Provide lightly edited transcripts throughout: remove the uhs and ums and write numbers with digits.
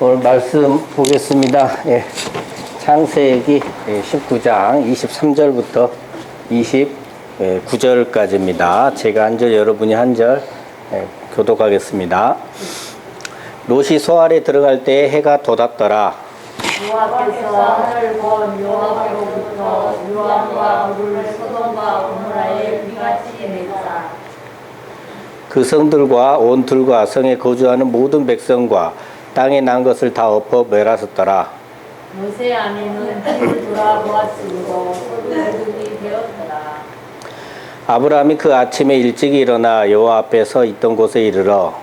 오늘 말씀 보겠습니다. 예, 창세기 19장 23절부터 29절까지입니다. 제가 한 절, 여러분이 한 절 교독하겠습니다. 롯이 소알에 들어갈 때 해가 돋았더라. 여호와께서 하늘을 본 여호와께로부터 유황과 물을 소돔과 고모라에 비같이 내리사 그 성들과 온 들과 성에 거주하는 모든 백성과 땅에 난 것을 다 엎어 멸하셨더라. 모세 아내는 뒤를 돌아보았으므로 소돔이 되었더라. 아브라함이 그 아침에 일찍 일어나 여호와 앞에 서 있던 곳에 이르러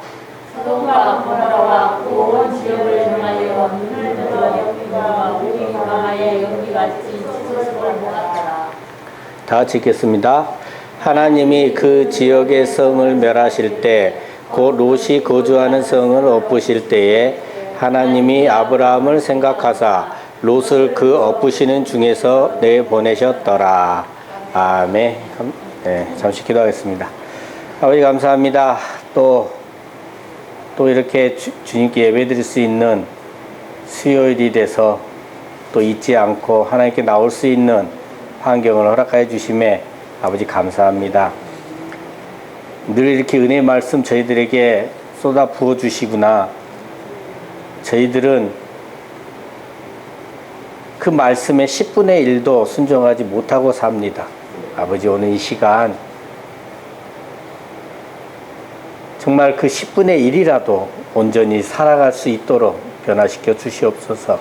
소돔과 고모라와 그 온 지역을 향하여 눈을 들어 연기가 우리 강하에 연기같이 치솟을 것 같더라. 다 같이 읽겠습니다. 하나님이 그 지역의 성을 멸하실 때 곧 롯이 거주하는 성을 엎으실 때에 하나님이 아브라함을 생각하사 롯을 그 엎으시는 중에서 내보내셨더라. 아멘. 네, 잠시 기도하겠습니다. 아버지 감사합니다. 또 이렇게 주님께 예배드릴 수 있는 수요일이 돼서 또 잊지 않고 하나님께 나올 수 있는 환경을 허락하여 주심에 아버지 감사합니다. 늘 이렇게 은혜의 말씀 저희들에게 쏟아 부어 주시구나. 저희들은 그 말씀의 10분의 1도 순종하지 못하고 삽니다. 아버지 오늘 이 시간 정말 그 10분의 1이라도 온전히 살아갈 수 있도록 변화시켜 주시옵소서.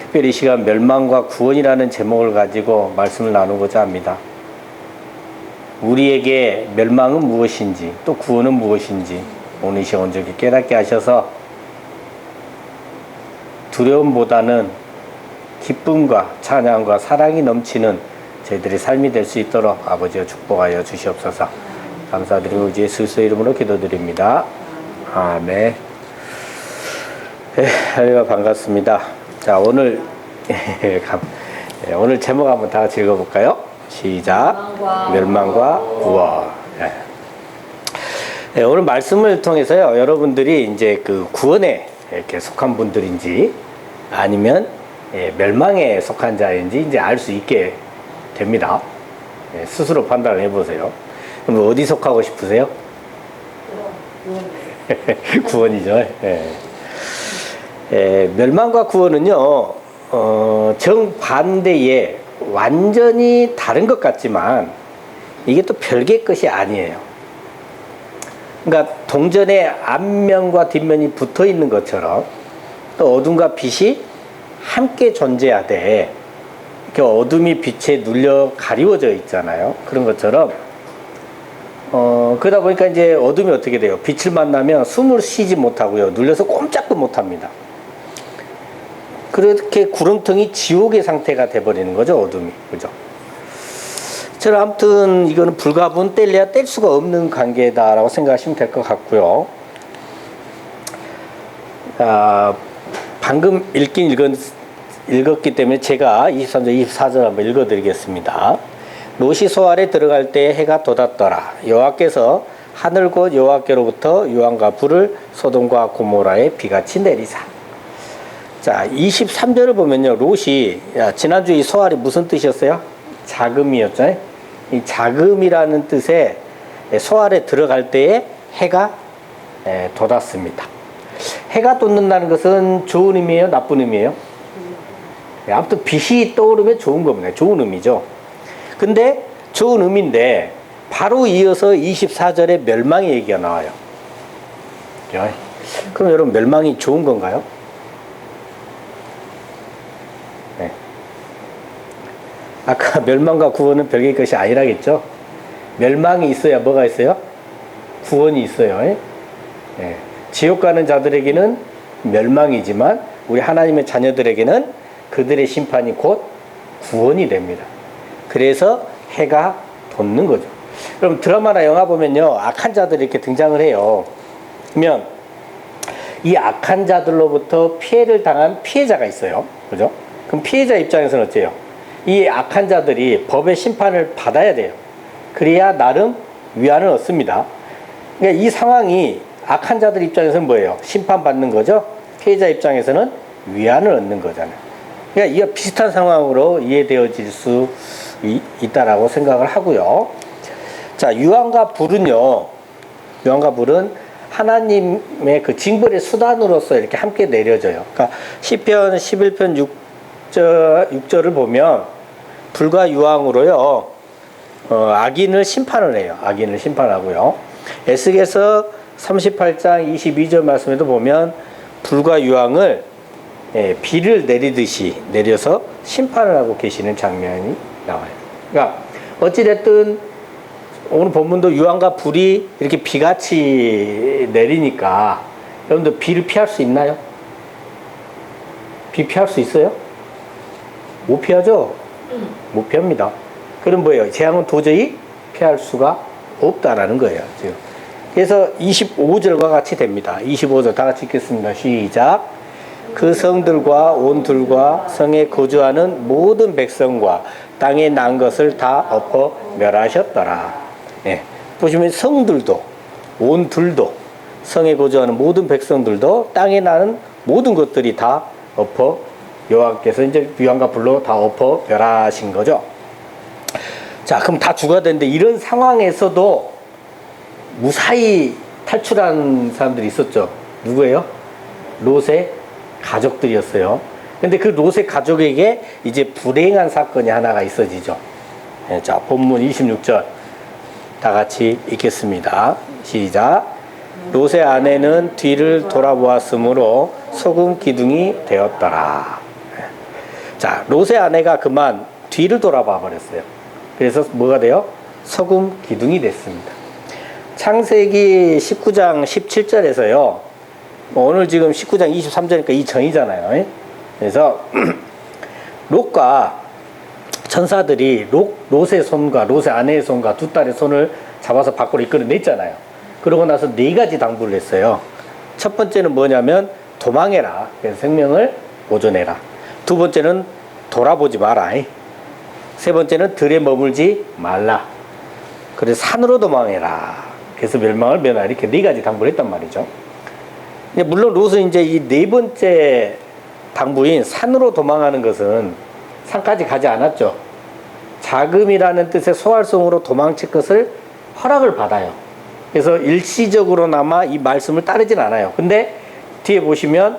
특별히 이 시간 멸망과 구원이라는 제목을 가지고 말씀을 나누고자 합니다. 우리에게 멸망은 무엇인지 또 구원은 무엇인지 오늘 이 시간 온전히 깨닫게 하셔서 두려움보다는 기쁨과 찬양과 사랑이 넘치는 저희들의 삶이 될 수 있도록 아버지여 축복하여 주시옵소서. 감사드리고 이제 예수 이름으로 기도드립니다. 아멘. 할렐루야 반갑습니다. 자 오늘 오늘 제목 한번 다 같이 읽어볼까요? 시작. 멸망과 구원. 오늘 말씀을 통해서요 여러분들이 이제 그 구원에 이렇게 속한 분들인지 아니면 멸망에 속한 자인지 이제 알 수 있게 됩니다. 스스로 판단을 해보세요. 그럼 어디 속하고 싶으세요? 구원이죠. 멸망과 구원은요 정반대의 완전히 다른 것 같지만 이게 또 별개의 것이 아니에요. 그러니까 동전의 앞면과 뒷면이 붙어 있는 것처럼 또 어둠과 빛이 함께 존재하되 이렇게 어둠이 빛에 눌려 가리워져 있잖아요. 그런 것처럼 그러다 보니까 이제 어둠이 어떻게 돼요? 빛을 만나면 숨을 쉬지 못하고요. 눌려서 꼼짝도 못합니다. 그렇게 구렁텅이 지옥의 상태가 돼버리는 거죠, 어둠이. 그죠? 저는 아무튼 이거는 불가분 뗄래야 뗄 수가 없는 관계다라고 생각하시면 될 것 같고요. 방금 읽었기 때문에 제가 23절, 24절 한번 읽어드리겠습니다. 롯이 소알에 들어갈 때 해가 돋았더라. 여호와께서 하늘 곧 여호와께로부터 유황과 불을 소돔과 고모라에 비같이 내리사. 자, 23절을 보면요. 롯이 지난주 이 소알이 무슨 뜻이었어요? 자금이었죠. 이 자금이라는 뜻의 소알에 들어갈 때에 해가 돋았습니다. 해가 돋는다는 것은 좋은 의미예요? 나쁜 의미예요? 아무튼 빛이 떠오르면 좋은 겁니다. 좋은 의미죠. 근데 좋은 의미인데 바로 이어서 24절에 멸망의 얘기가 나와요. 그럼 여러분 멸망이 좋은 건가요? 아까 멸망과 구원은 별개의 것이 아니라겠죠? 멸망이 있어야 뭐가 있어요? 구원이 있어요. 지옥 가는 자들에게는 멸망이지만 우리 하나님의 자녀들에게는 그들의 심판이 곧 구원이 됩니다. 그래서 해가 돋는 거죠. 그럼 드라마나 영화 보면요 악한 자들이 이렇게 등장을 해요. 그러면 이 악한 자들로부터 피해를 당한 피해자가 있어요. 그죠? 그럼 피해자 입장에서는 어때요? 이 악한 자들이 법의 심판을 받아야 돼요. 그래야 나름 위안을 얻습니다. 그러니까 이 상황이 악한 자들 입장에서는 뭐예요? 심판받는 거죠. 피해자 입장에서는 위안을 얻는 거잖아요. 그러니까 이게 비슷한 상황으로 이해되어질 수 있다라고 생각을 하고요. 자, 유황과 불은요. 유황과 불은 하나님의 그 징벌의 수단으로서 이렇게 함께 내려져요. 그러니까 시편 11편 6절을 보면 불과 유황으로요. 악인을 심판을 해요. 악인을 심판하고요. 에스겔서 38장 22절 말씀에도 보면 불과 유황을 비를 내리듯이 내려서 심판을 하고 계시는 장면이 나와요. 그러니까 어찌됐든 오늘 본문도 유황과 불이 이렇게 비같이 내리니까 여러분들 비를 피할 수 있나요? 비 피할 수 있어요? 못 피하죠? 못 피합니다. 그럼 뭐예요? 재앙은 도저히 피할 수가 없다라는 거예요. 지금. 그래서 25절과 같이 됩니다. 25절 다 같이 읽겠습니다. 시작. 그 성들과 온 들과 성에 거주하는 모든 백성과 땅에 난 것을 다 엎어 멸하셨더라. 예. 보시면 성들도 온 들도 성에 거주하는 모든 백성들도 땅에 나는 모든 것들이 다 엎어 여호와께서 이제 유황과 불로 다 엎어 멸하신 거죠. 자, 그럼 다 죽어야 되는데 이런 상황에서도 무사히 탈출한 사람들이 있었죠. 누구예요? 롯의 가족들이었어요. 근데 그 롯의 가족에게 이제 불행한 사건이 하나가 있어지죠. 네, 자, 본문 26절 다 같이 읽겠습니다. 시작. 롯의 아내는 뒤를 돌아보았으므로 소금 기둥이 되었더라. 자, 롯의 아내가 그만 뒤를 돌아봐 버렸어요. 그래서 뭐가 돼요? 소금 기둥이 됐습니다. 창세기 19장 17절에서요. 오늘 지금 19장 23절이니까 이 전이잖아요. 그래서 롯과 천사들이 롯의 손과 롯의 아내의 손과 두 딸의 손을 잡아서 밖으로 이끌어냈잖아요. 그러고 나서 네 가지 당부를 했어요. 첫 번째는 뭐냐면 도망해라. 그래서 생명을 보존해라. 두 번째는 돌아보지 마라. 세 번째는 들에 머물지 말라. 그래서 산으로 도망해라. 그래서 멸망을 면하라. 이렇게 네 가지 당부를 했단 말이죠. 물론 롯은 이제 이 네 번째 당부인 산으로 도망하는 것은 산까지 가지 않았죠. 자금이라는 뜻의 소활성으로 도망칠 것을 허락을 받아요. 그래서 일시적으로나마 이 말씀을 따르진 않아요. 근데 뒤에 보시면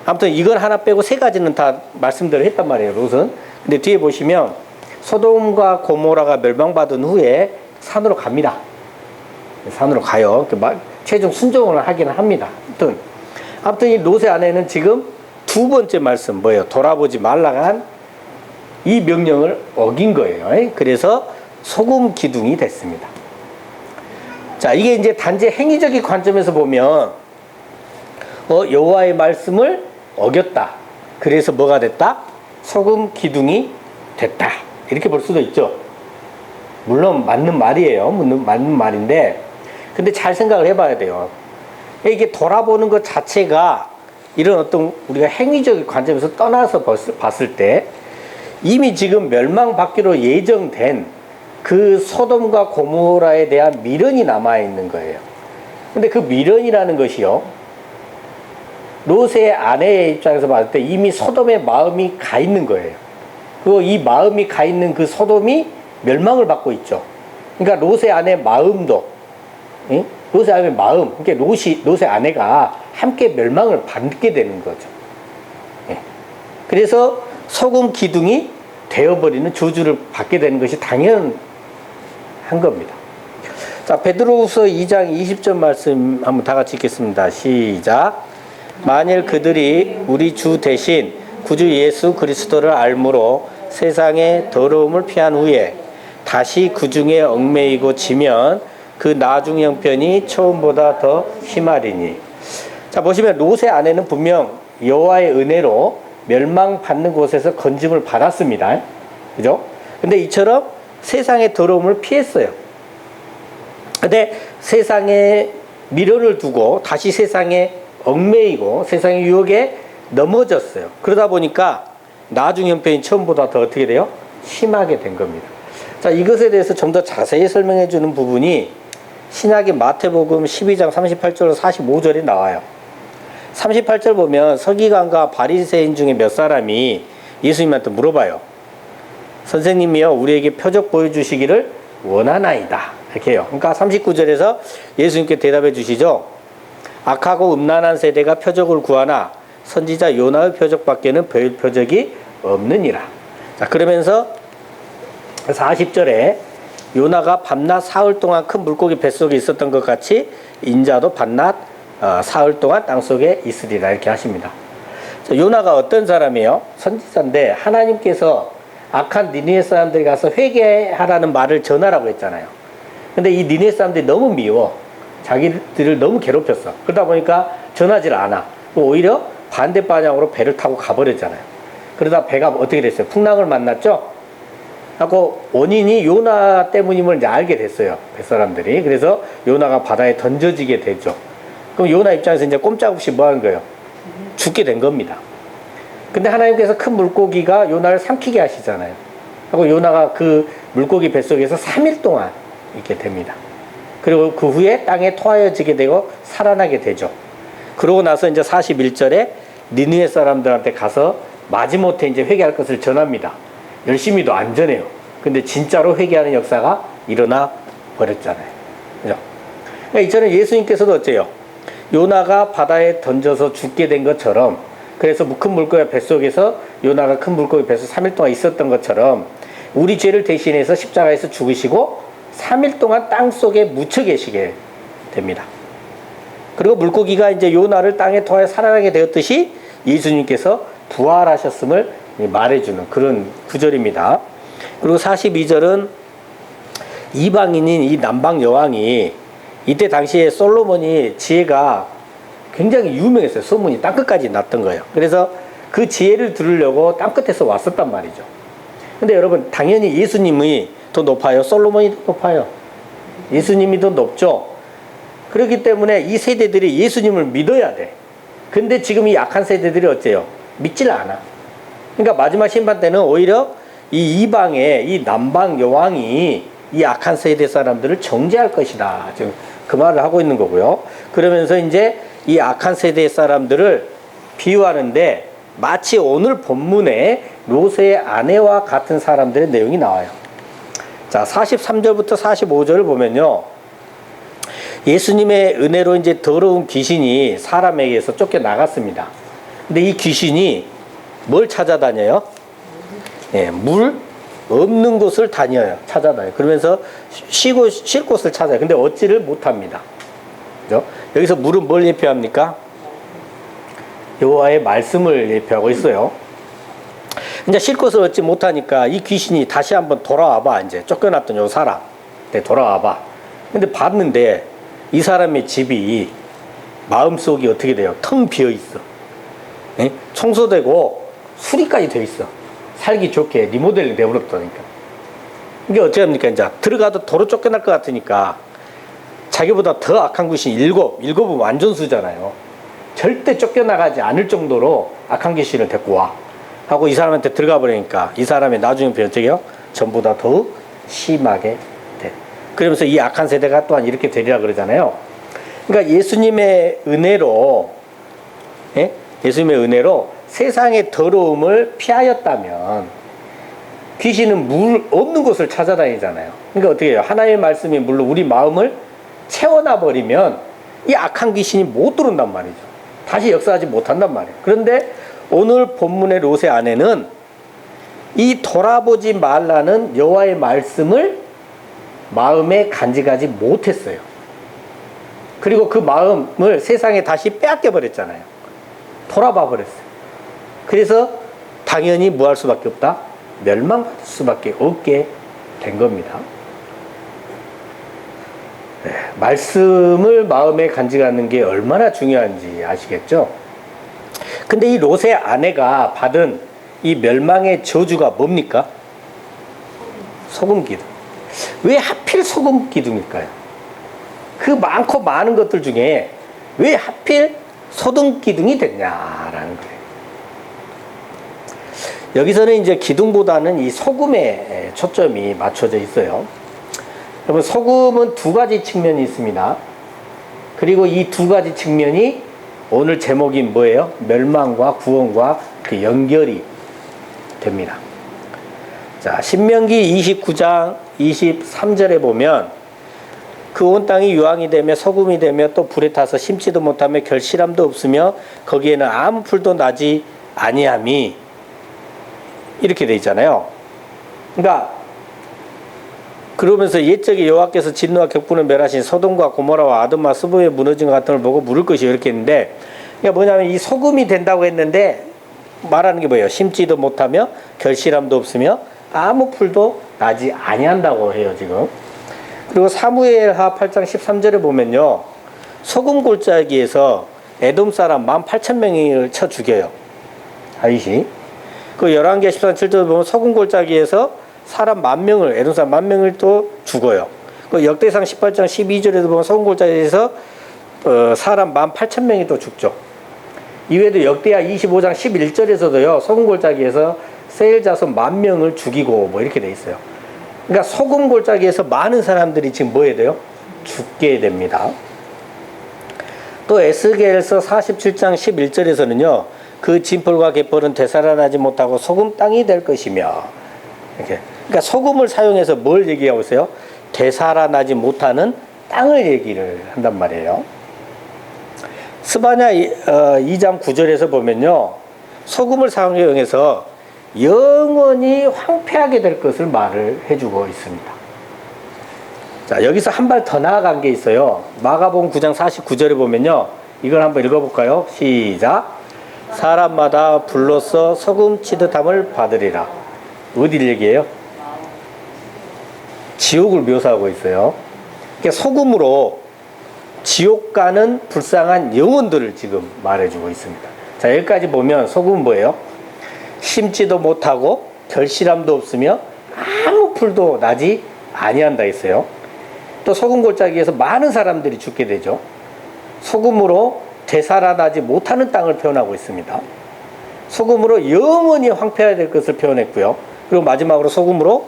아무튼 이건 하나 빼고 세 가지는 다 말씀대로 했단 말이에요. 롯은. 근데 뒤에 보시면 소돔과 고모라가 멸망받은 후에 산으로 갑니다. 산으로 가요. 최종 순종을 하기는 합니다. 아무튼 이 롯의 아내는 지금 두 번째 말씀 뭐예요? 돌아보지 말라가 한 이 명령을 어긴 거예요. 그래서 소금 기둥이 됐습니다. 자, 이게 이제 단지 행위적인 관점에서 보면 여호와의 말씀을 어겼다. 그래서 뭐가 됐다? 소금 기둥이 됐다. 이렇게 볼 수도 있죠. 물론 맞는 말이에요. 맞는 말인데 근데 잘 생각을 해봐야 돼요. 이게 돌아보는 것 자체가 이런 어떤 우리가 행위적인 관점에서 떠나서 봤을 때 이미 지금 멸망받기로 예정된 그 소돔과 고모라에 대한 미련이 남아있는 거예요. 근데 그 미련이라는 것이요. 롯의 아내의 입장에서 봤을 때 이미 소돔의 마음이 가 있는 거예요. 그리고 이 마음이 가 있는 그 소돔이 멸망을 받고 있죠. 그러니까 롯의 아내의 마음도 롯의 아내의 마음, 그러니까 롯의 아내가 함께 멸망을 받게 되는 거죠. 그래서 소금 기둥이 되어버리는 저주를 받게 되는 것이 당연한 겁니다. 자, 베드로후서 2장 20절 말씀 한번 다 같이 읽겠습니다. 시작. 만일 그들이 우리 주 대신 구주 예수 그리스도를 알므로 세상의 더러움을 피한 후에 다시 그 중에 얽매이고 지면 그 나중 형편이 처음보다 더 심하리니. 자, 보시면 롯의 아내는 분명 여호와의 은혜로 멸망받는 곳에서 건짐을 받았습니다. 그죠? 근데 이처럼 세상의 더러움을 피했어요. 근데 세상에 미련을 두고 다시 세상에 얽매이고 세상의 유혹에 넘어졌어요. 그러다 보니까 나중 형편이 처음보다 더 어떻게 돼요? 심하게 된 겁니다. 자, 이것에 대해서 좀 더 자세히 설명해 주는 부분이 신약의 마태복음 12장 38절 45절에 나와요. 38절 보면 서기관과 바리새인 중에 몇 사람이 예수님한테 물어봐요. 선생님이요, 우리에게 표적 보여주시기를 원하나이다. 이렇게 해요. 그러니까 39절에서 예수님께 대답해 주시죠. 악하고 음란한 세대가 표적을 구하나 선지자 요나의 표적밖에는 표적이 없느니라. 자, 그러면서 40절에 요나가 밤낮 사흘 동안 큰 물고기 뱃속에 있었던 것 같이 인자도 밤낮 사흘 동안 땅속에 있으리라 이렇게 하십니다. 자, 요나가 어떤 사람이에요? 선지자인데 하나님께서 악한 니느웨 사람들이 가서 회개하라는 말을 전하라고 했잖아요. 근데 이 니느웨 사람들이 너무 미워. 자기들을 너무 괴롭혔어. 그러다 보니까 전하질 않아. 오히려 반대 방향으로 배를 타고 가버렸잖아요. 그러다 배가 어떻게 됐어요? 풍랑을 만났죠? 하고 원인이 요나 때문임을 이제 알게 됐어요. 뱃사람들이. 그래서 요나가 바다에 던져지게 되죠. 그럼 요나 입장에서 이제 꼼짝없이 뭐 하는 거예요? 죽게 된 겁니다. 근데 하나님께서 큰 물고기가 요나를 삼키게 하시잖아요. 하고 요나가 그 물고기 뱃속에서 3일 동안 있게 됩니다. 그리고 그 후에 땅에 토하여지게 되고 살아나게 되죠. 그러고 나서 이제 41절에 니느웨 사람들한테 가서 마지못해 이제 회개할 것을 전합니다. 열심히도 안 전해요. 근데 진짜로 회개하는 역사가 일어나 버렸잖아요. 그죠? 그러니까 이처럼 예수님께서도 어째요? 요나가 바다에 던져서 죽게 된 것처럼, 그래서 큰 물고기 뱃속에서 요나가 큰 물고기 뱃속 3일 동안 있었던 것처럼 우리 죄를 대신해서 십자가에서 죽으시고 3일 동안 땅 속에 묻혀 계시게 됩니다. 그리고 물고기가 이제 요나를 땅에 토하여 살아나게 되었듯이 예수님께서 부활하셨음을 말해주는 그런 구절입니다. 그리고 42절은 이방인인 이 남방 여왕이 이때 당시에 솔로몬이 지혜가 굉장히 유명했어요. 소문이 땅끝까지 났던 거예요. 그래서 그 지혜를 들으려고 땅끝에서 왔었단 말이죠. 근데 여러분, 당연히 예수님이 더 높아요? 솔로몬이 더 높아요? 예수님이 더 높죠? 그렇기 때문에 이 세대들이 예수님을 믿어야 돼. 근데 지금 이 약한 세대들이 어째요? 믿질 않아. 그러니까 마지막 심판 때는 오히려 이 이방의 이 남방 여왕이 이 약한 세대 사람들을 정죄할 것이다. 지금 그 말을 하고 있는 거고요. 그러면서 이제 이 악한 세대 사람들을 비유하는데 마치 오늘 본문에 롯의 아내와 같은 사람들의 내용이 나와요. 자, 43절부터 45절을 보면요. 예수님의 은혜로 이제 더러운 귀신이 사람에게서 쫓겨나갔습니다. 근데 이 귀신이 뭘 찾아다녀요? 예, 물 없는 곳을 찾아다녀요. 그러면서 쉴 곳을 찾아요. 근데 얻지를 못합니다. 그죠? 여기서 물은 뭘 예표합니까? 여호와의 말씀을 예표하고 있어요. 이제 쉴 곳을 얻지 못하니까 이 귀신이 다시 한번 돌아와봐. 이제 쫓겨났던 요 사람. 네, 돌아와봐. 근데 봤는데 이 사람의 집이 마음속이 어떻게 돼요? 텅 비어 있어. 네? 청소되고 수리까지 돼 있어. 살기 좋게 리모델링 되어버렸다니까. 이게 어떻게 합니까? 이제 들어가도 도로 쫓겨날 것 같으니까 자기보다 더 악한 귀신 일곱은 완전수잖아요. 절대 쫓겨나가지 않을 정도로 악한 귀신을 데리고 와. 하고 이 사람한테 들어가 버리니까 이 사람의 나중에 변적이요. 전보다 더욱 심하게 돼. 그러면서 이 악한 세대가 또한 이렇게 되리라 그러잖아요. 그러니까 예수님의 은혜로, 예? 예수님의 은혜로 세상의 더러움을 피하였다면 귀신은 물 없는 곳을 찾아다니잖아요. 그러니까 어떻게 해요? 하나님의 말씀이 물론 우리 마음을 채워놔 버리면 이 악한 귀신이 못 들어온단 말이죠. 다시 역사하지 못한단 말이에요. 그런데 오늘 본문의 롯의 아내는 이 돌아보지 말라는 여호와의 말씀을 마음에 간직하지 못했어요. 그리고 그 마음을 세상에 다시 빼앗겨 버렸잖아요. 돌아봐 버렸어요. 그래서 당연히 뭐 할 수밖에 없다? 멸망받을 수밖에 없게 된 겁니다. 네, 말씀을 마음에 간직하는 게 얼마나 중요한지 아시겠죠? 근데 이 롯의 아내가 받은 이 멸망의 저주가 뭡니까? 소금 기둥. 왜 하필 소금 기둥일까요? 그 많고 많은 것들 중에 왜 하필 소금 기둥이 됐냐라는 거예요. 여기서는 이제 기둥보다는 이 소금에 초점이 맞춰져 있어요. 여러분, 소금은 두 가지 측면이 있습니다. 그리고 이 두 가지 측면이 오늘 제목이 뭐예요? 멸망과 구원과 그 연결이 됩니다. 자, 신명기 29장 23절에 보면 그 온 땅이 유황이 되며 소금이 되며 또 불에 타서 심지도 못하며 결실함도 없으며 거기에는 아무 풀도 나지 아니함이 이렇게 돼 있잖아요. 그러니까 그러면서 옛적에 여호와께서 진노와 격분을 멸하신 소돔과 고모라와 아돔과 스보에 무너진 것 같은 걸 보고 물을 것이요 이렇게 했는데, 그러니까 뭐냐면 이 소금이 된다고 했는데 말하는 게 뭐예요? 심지도 못하며 결실함도 없으며 아무 풀도 나지 아니한다고 해요 지금. 그리고 사무엘하 8장 13절에 보면요, 소금 골짜기에서 에돔 사람 18,000명을 쳐 죽여요 다윗이. 그 열왕기하 14장 7절에 보면 소금 골짜기에서 사람 10,000명을, 에돔 사람 10,000명을 또 죽어요. 그 역대상 18장 12절에도 보면 소금 골짜기에서 사람 18,000명이 또 죽죠. 이외에도 역대하 25장 11절에서도요 소금 골짜기에서 세일 자손 10,000명을 죽이고 뭐 이렇게 돼 있어요. 그러니까 소금 골짜기에서 많은 사람들이 지금 뭐 해야 돼요? 죽게 됩니다. 또 에스겔서 47장 11절에서는요 그 진펄과 갯벌은 되살아나지 못하고 소금 땅이 될 것이며, 이렇게. 그러니까 소금을 사용해서 뭘 얘기하고 있어요? 되살아나지 못하는 땅을 얘기를 한단 말이에요. 스바냐 2장 9절에서 보면요 소금을 사용해서 영원히 황폐하게 될 것을 말을 해주고 있습니다. 자, 여기서 한 발 더 나아간 게 있어요. 마가복음 9장 49절에 보면요, 이걸 한번 읽어볼까요? 시작. 사람마다 불로써 소금 치듯함을 받으리라. 어디를 얘기해요? 지옥을 묘사하고 있어요. 그러니까 소금으로 지옥 가는 불쌍한 영혼들을 지금 말해주고 있습니다. 자, 여기까지 보면 소금은 뭐예요? 심지도 못하고 결실함도 없으며 아무 풀도 나지 아니한다 했어요. 또 소금 골짜기에서 많은 사람들이 죽게 되죠. 소금으로 되살아나지 못하는 땅을 표현하고 있습니다. 소금으로 영원히 황폐해야 될 것을 표현했고요. 그리고 마지막으로 소금으로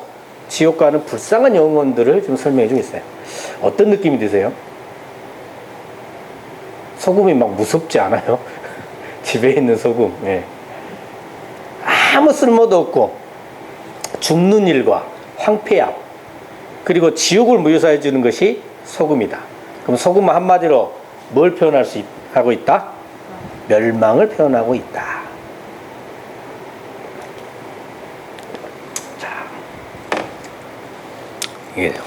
지옥 가는 불쌍한 영혼들을 좀 설명해 주고 있어요. 어떤 느낌이 드세요? 소금이 막 무섭지 않아요? 집에 있는 소금. 예. 아무 쓸모도 없고 죽는 일과 황폐함 그리고 지옥을 묘사해 주는 것이 소금이다. 그럼 소금은 한마디로 뭘 표현할 수 하고 있다? 멸망을 표현하고 있다. 자, 이게요.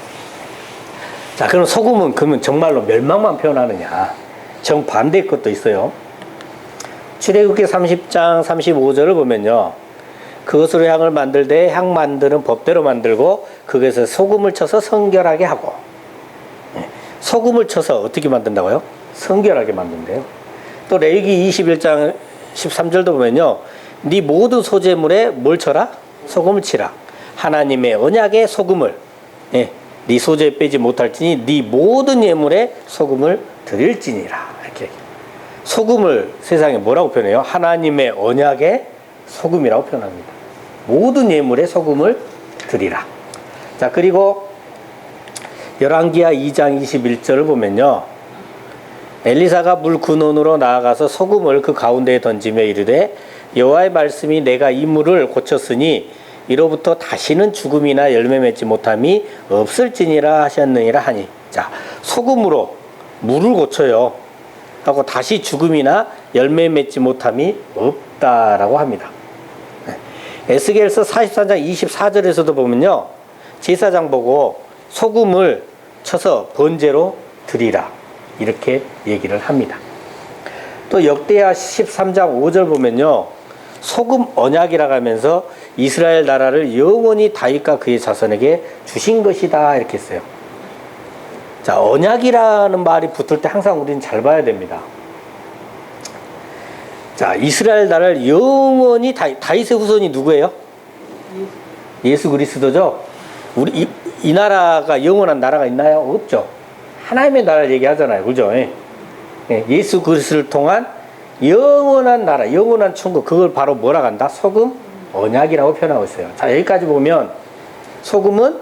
자, 그럼 소금은 그러면 정말로 멸망만 표현하느냐? 정반대의 것도 있어요. 출애굽기 30장 35절을 보면요, 그것으로 향을 만들되 향 만드는 법대로 만들고 그것에 소금을 쳐서 성결하게 하고. 소금을 쳐서 어떻게 만든다고요? 성결하게 만든대요. 또 레위기 21장 13절도 보면요, 네 모든 소재물에 뭘 쳐라? 소금을 치라. 하나님의 언약의 소금을 네 소재에 빼지 못할지니 네 모든 예물에 소금을 드릴지니라. 이렇게 소금을 세상에 뭐라고 표현해요? 하나님의 언약의 소금이라고 표현합니다. 모든 예물에 소금을 드리라. 자, 그리고 열왕기하 2장 21절을 보면요, 엘리사가 물 근원으로 나아가서 소금을 그 가운데에 던지며 이르되 여호와의 말씀이 내가 이 물을 고쳤으니 이로부터 다시는 죽음이나 열매 맺지 못함이 없을지니라 하셨느니라 하니. 자, 소금으로 물을 고쳐요 하고 다시 죽음이나 열매 맺지 못함이 없다라고 합니다. 에스겔서 44장 24절에서도 보면요, 제사장 보고 소금을 쳐서 번제로 드리라 이렇게 얘기를 합니다. 또 역대하 13장 5절 보면요, 소금 언약이라고 하면서 이스라엘 나라를 영원히 다윗과 그의 자손에게 주신 것이다 이렇게 했어요. 자, 언약이라는 말이 붙을 때 항상 우리는 잘 봐야 됩니다. 자, 이스라엘 나라를 영원히 다윗의 후손이 누구예요? 예수 그리스도죠. 우리 이 나라가 영원한 나라가 있나요? 없죠. 하나님의 나라를 얘기하잖아요, 그죠? 예수 그리스도를 통한 영원한 나라, 영원한 천국, 그걸 바로 뭐라고 한다? 소금 언약이라고 표현하고 있어요. 자, 여기까지 보면 소금은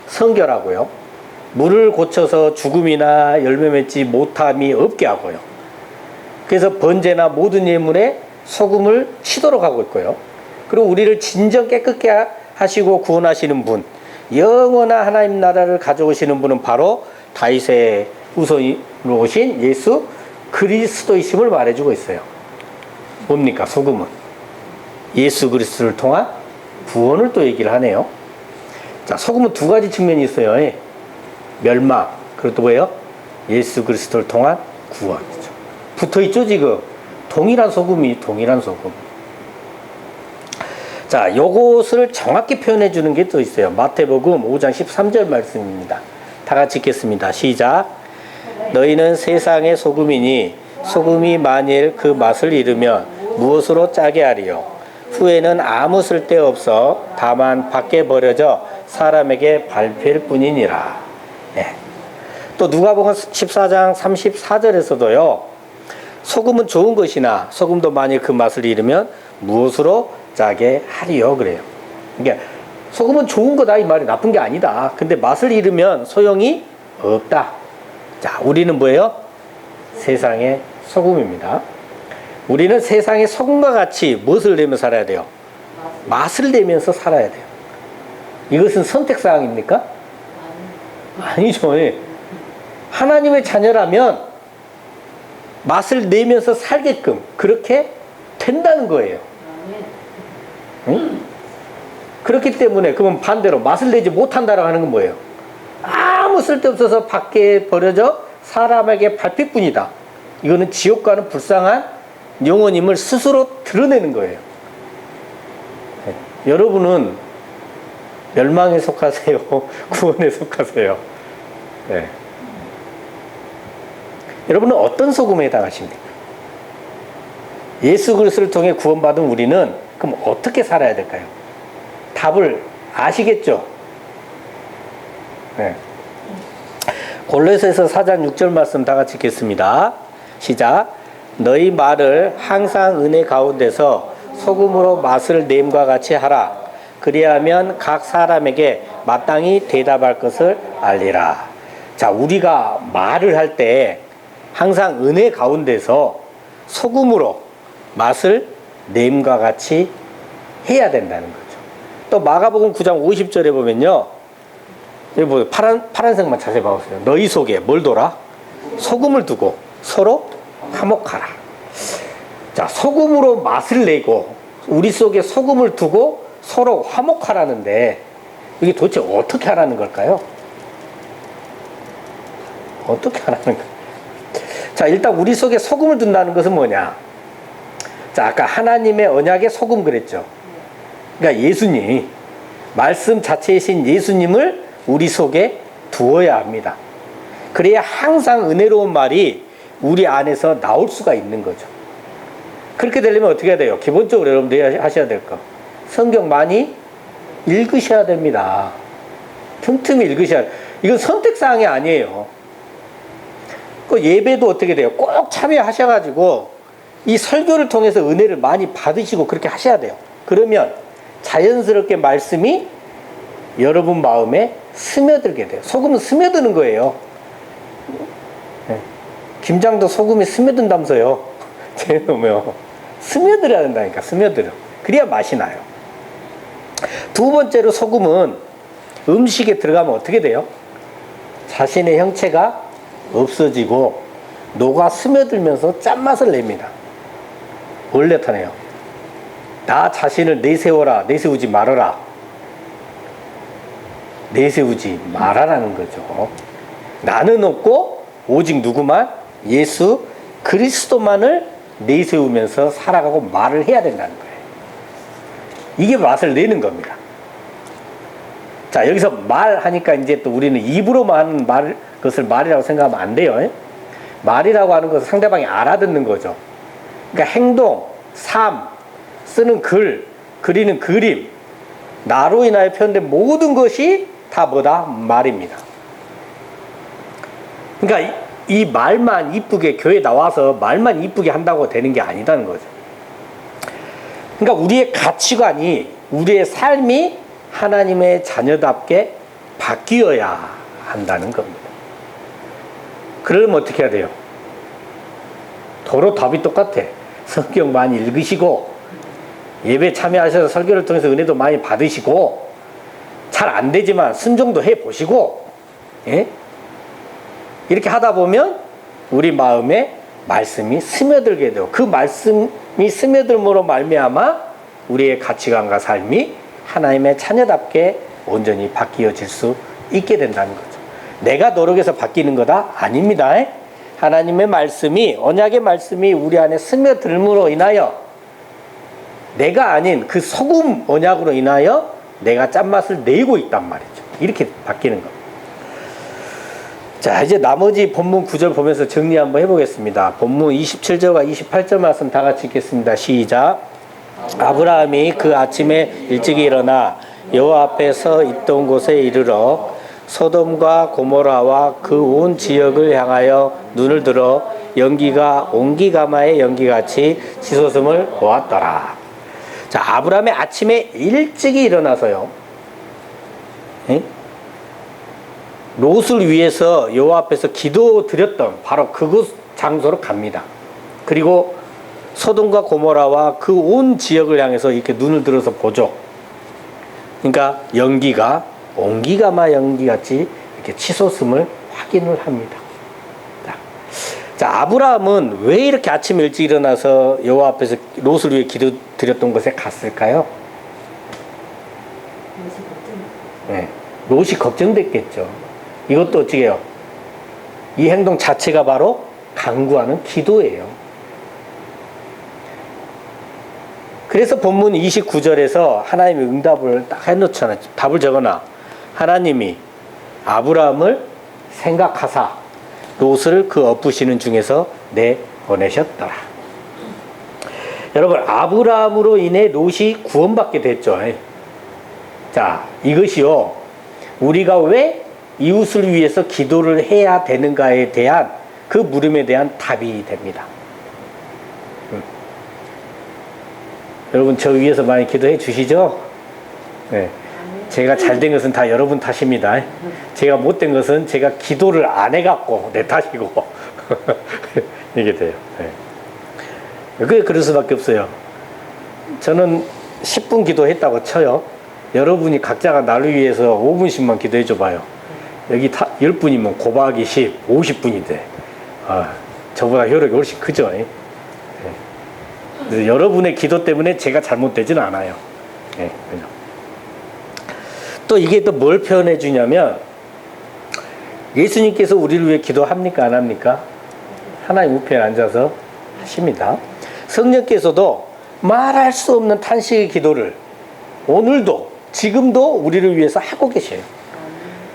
성결하고요, 물을 고쳐서 죽음이나 열매 맺지 못함이 없게 하고요, 그래서 번제나 모든 예물에 소금을 치도록 하고 있고요. 그리고 우리를 진정 깨끗게 하시고 구원하시는 분, 영원한 하나님 나라를 가져오시는 분은 바로 다윗의 후손으로 오신 예수 그리스도이심을 말해주고 있어요. 뭡니까? 소금은 예수 그리스도를 통한 구원을 또 얘기를 하네요. 자, 소금은 두 가지 측면이 있어요. 예. 멸망, 그리고 또 뭐예요? 예수 그리스도를 통한 구원이죠. 붙어있죠, 지금. 동일한 소금. 자, 요것을 정확히 표현해 주는 게 또 있어요. 마태복음 5장 13절 말씀입니다. 다 같이 읽겠습니다. 시작. 너희는 세상의 소금이니 소금이 만일 그 맛을 잃으면 무엇으로 짜게 하리요? 후에는 아무 쓸데없어 다만 밖에 버려져 사람에게 밟힐 뿐이니라. 네. 또 누가복음 14장 34절에서도요. 소금은 좋은 것이나 소금도 만일 그 맛을 잃으면 무엇으로 짜게 하리요? 그래요. 그러니까 소금은 좋은 거다 이 말이 나쁜 게 아니다. 근데 맛을 잃으면 소용이 없다. 자, 우리는 뭐예요? 세상의 소금입니다. 우리는 세상의 소금과 같이 무엇을 내며 살아야 돼요? 맛을 내면서 살아야 돼요. 이것은 선택사항입니까? 아니죠. 예. 하나님의 자녀라면 맛을 내면서 살게끔 그렇게 된다는 거예요. 응? 그렇기 때문에 그러면 반대로 맛을 내지 못한다라고 하는 건 뭐예요? 아무 쓸데없어서 밖에 버려져 사람에게 밟힐 뿐이다. 이거는 지옥 가는 불쌍한 영혼임을 스스로 드러내는 거예요. 네. 여러분은 멸망에 속하세요? 구원에 속하세요? 네. 여러분은 어떤 소금에 해당하십니까? 예수 그리스도를 통해 구원받은 우리는 그럼 어떻게 살아야 될까요? 답을 아시겠죠? 네. 골로새서 4장 6절 말씀 다 같이 읽겠습니다. 시작. 너희 말을 항상 은혜 가운데서 소금으로 맛을 냄과 같이 하라. 그리하면 각 사람에게 마땅히 대답할 것을 알리라. 자, 우리가 말을 할 때 항상 은혜 가운데서 소금으로 맛을 냄과 같이 해야 된다는 거죠. 또 마가복음 9장 50절에 보면요. 여기 보세요. 파란색만 자세히 봐보세요. 너희 속에 뭘 둬라? 소금을 두고 서로 화목하라. 자, 소금으로 맛을 내고 우리 속에 소금을 두고 서로 화목하라는데 이게 도대체 어떻게 하라는 걸까요? 어떻게 하라는 거예요? 자, 일단 우리 속에 소금을 둔다는 것은 뭐냐? 자, 아까 하나님의 언약의 소금 그랬죠. 그러니까 예수님, 말씀 자체이신 예수님을 우리 속에 두어야 합니다. 그래야 항상 은혜로운 말이 우리 안에서 나올 수가 있는 거죠. 그렇게 되려면 어떻게 해야 돼요? 기본적으로 여러분들이 하셔야 될 거. 성경 많이 읽으셔야 됩니다. 틈틈이 읽으셔야 돼요. 이건 선택사항이 아니에요. 그 예배도 어떻게 돼요? 꼭 참여하셔가지고 이 설교를 통해서 은혜를 많이 받으시고 그렇게 하셔야 돼요. 그러면 자연스럽게 말씀이 여러분 마음에 스며들게 돼요. 소금은 스며드는 거예요. 네. 김장도 소금이 스며든다면서요. 제놓으면 스며들어야 된다니까. 스며들어. 그래야 맛이 나요. 두 번째로 소금은 음식에 들어가면 어떻게 돼요? 자신의 형체가 없어지고 녹아 스며들면서 짠맛을 냅니다. 뭘 나타내요? 나 자신을 내세워라, 내세우지 말아라. 내세우지 말아라는 거죠. 나는 없고 오직 누구만? 예수 그리스도만을 내세우면서 살아가고 말을 해야 된다는 거예요. 이게 맛을 내는 겁니다. 자, 여기서 말하니까 이제 또 우리는 입으로만 하는 것을 말이라고 생각하면 안 돼요. 말이라고 하는 것은 상대방이 알아듣는 거죠. 그러니까 행동, 삶, 쓰는 글, 그리는 그림, 나로 인하여 표현된 모든 것이 다 뭐다? 말입니다. 그러니까 이 말만 이쁘게 교회 나와서 말만 이쁘게 한다고 되는 게 아니다는 거죠. 그러니까 우리의 가치관이, 우리의 삶이 하나님의 자녀답게 바뀌어야 한다는 겁니다. 그러려면 어떻게 해야 돼요? 도로 답이 똑같아. 성경 많이 읽으시고 예배 참여하셔서 설교를 통해서 은혜도 많이 받으시고 잘 안 되지만 순종도 해보시고, 예? 이렇게 하다 보면 우리 마음에 말씀이 스며들게 되고 그 말씀이 스며들므로 말미암아 우리의 가치관과 삶이 하나님의 자녀답게 온전히 바뀌어질 수 있게 된다는 거죠. 내가 노력해서 바뀌는 거다? 아닙니다. 하나님의 말씀이, 언약의 말씀이 우리 안에 스며들므로 인하여 내가 아닌 그 소금 언약으로 인하여 내가 짠맛을 내고 있단 말이죠. 이렇게 바뀌는 겁니다. 자, 이제 나머지 본문 9절 보면서 정리 한번 해보겠습니다. 본문 27절과 28절 말씀 다 같이 읽겠습니다. 시작. 아브라함이 그 아침에 일찍 일어나 여호와 앞에 서 있던 곳에 이르러 소돔과 고모라와 그 온 지역을 향하여 눈을 들어 연기가 온기가마의 연기같이 치솟음을 보았더라. 자, 아브라함이 아침에 일찍이 일어나서요, 롯을 위해서 여호와 앞에서 기도드렸던 바로 그곳 장소로 갑니다. 그리고 소돔과 고모라와 그 온 지역을 향해서 이렇게 눈을 들어서 보죠. 그러니까 연기가 온기가마 연기같이 이렇게 치솟음을 확인을 합니다. 자, 아브라함은 왜 이렇게 아침 일찍 일어나서 여호와 앞에서 롯을 위해 기도드렸던 곳에 갔을까요? 네, 롯이 걱정됐겠죠. 이것도 어떻게 해요? 이 행동 자체가 바로 간구하는 기도예요. 그래서 본문 29절에서 하나님이 응답을 딱 해놓잖아요. 답을 적어놔. 하나님이 아브라함을 생각하사 롯을 그 엎으시는 중에서 내보내셨더라. 여러분, 아브라함으로 인해 롯이 구원받게 됐죠. 자, 이것이요, 우리가 왜 이웃을 위해서 기도를 해야 되는가에 대한 그 물음에 대한 답이 됩니다. 여러분, 저 위해서 많이 기도해 주시죠? 네. 제가 잘된 것은 다 여러분 탓입니다. 제가 못된 것은 제가 기도를 안 해갖고 내 탓이고 이게 돼요. 네. 그게 그럴 수밖에 없어요. 저는 10분 기도했다고 쳐요. 여러분이 각자가 나를 위해서 5분씩만 기도해 줘봐요. 여기 10분이면 곱하기 10, 50분이 돼. 저보다 효력이 훨씬 크죠. 네. 그래서 여러분의 기도 때문에 제가 잘못되진 않아요. 네. 또 이게 또 뭘 표현해 주냐면, 예수님께서 우리를 위해 기도합니까? 안 합니까? 하나님 우편에 앉아서 하십니다. 성령께서도 말할 수 없는 탄식의 기도를 오늘도, 지금도 우리를 위해서 하고 계셔요.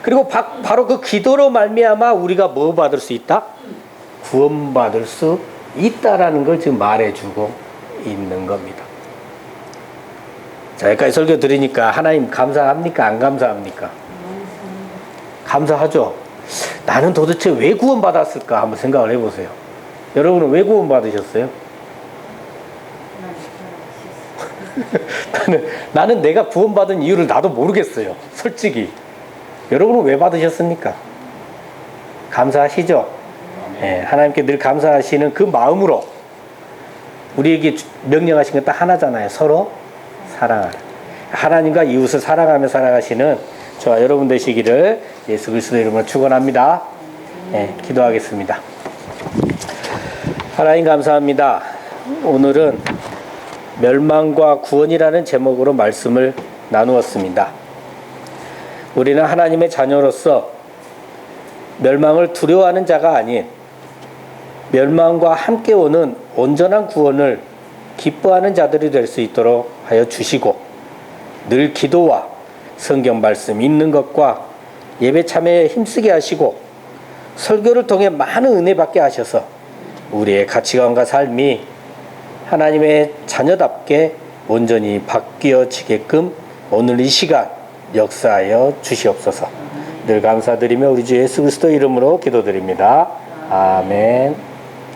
그리고 바로 그 기도로 말미암아 우리가 뭐 받을 수 있다? 구원받을 수 있다라는 걸 지금 말해주고 있는 겁니다. 자, 여기까지 설교 들으니까 하나님 감사합니까? 안 감사합니까? 감사하죠. 나는 도대체 왜 구원받았을까? 한번 생각을 해보세요. 여러분은 왜 구원받으셨어요? 나는 내가 구원받은 이유를 나도 모르겠어요. 솔직히. 여러분은 왜 받으셨습니까? 감사하시죠? 네, 하나님께 늘 감사하시는 그 마음으로 우리에게 명령하신 건 딱 하나잖아요. 서로 사랑하라. 하나님과 이웃을 사랑하며 살아가시는 저와 여러분 되시기를 예수 그리스도의 이름으로 축원합니다. 네, 기도하겠습니다. 하나님 감사합니다. 오늘은 멸망과 구원이라는 제목으로 말씀을 나누었습니다. 우리는 하나님의 자녀로서 멸망을 두려워하는 자가 아닌 멸망과 함께 오는 온전한 구원을 기뻐하는 자들이 될 수 있도록 하여 주시고, 늘 기도와 성경 말씀 읽는 것과 예배 참여에 힘쓰게 하시고 설교를 통해 많은 은혜 받게 하셔서 우리의 가치관과 삶이 하나님의 자녀답게 온전히 바뀌어지게끔 오늘 이 시간 역사하여 주시옵소서. 늘 감사드리며 우리 주 예수 그리스도 이름으로 기도드립니다. 아멘.